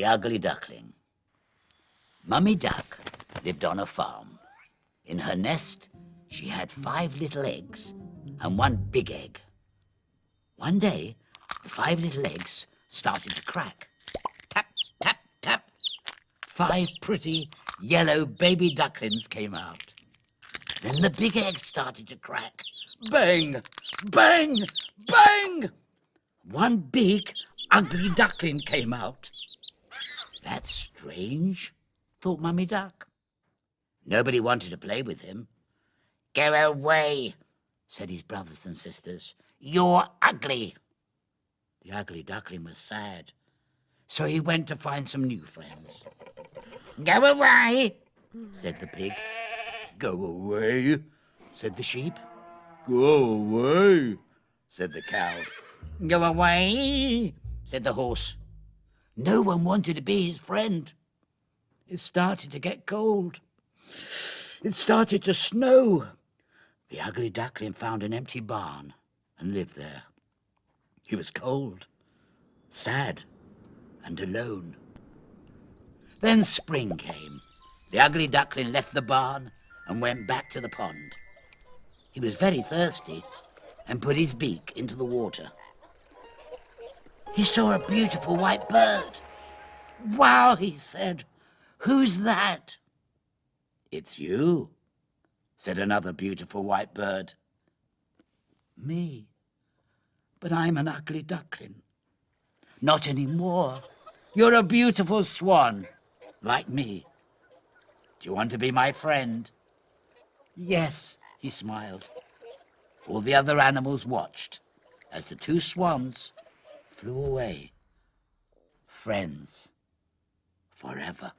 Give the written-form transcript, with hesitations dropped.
ugly duckling. Mummy Duck lived on a farm. In her nest, she had 5 little eggs and 1 big egg. One day, the 5 little eggs started to crack. Tap, tap, tap. 5 pretty yellow baby ducklings came out. Then the big egg started to crack. Bang, bang, bang! 1 big, ugly duckling came out. That's strange, thought Mummy Duck. Nobody wanted to play with him. Go away, said his brothers and sisters. You're ugly. The ugly duckling was sad, so he went to find some new friends. Go away, said the pig. Go away, said the sheep. Go away, said the cow. Go away, said the horse. No one wanted to be his friend. It started to get cold. It started to snow. The ugly duckling found an empty barn and lived there. He was cold, sad, and alone. Then spring came. The ugly duckling left the barn and went back to the pond. He was very thirsty and put his beak into the water. He saw a beautiful white bird. Wow, he said. Who's that? It's you, said another beautiful white bird. Me? But I'm an ugly duckling. Not anymore. You're a beautiful swan, like me. Do you want to be my friend? Yes, he smiled. All the other animals watched as the 2 swans flew away. Friends forever.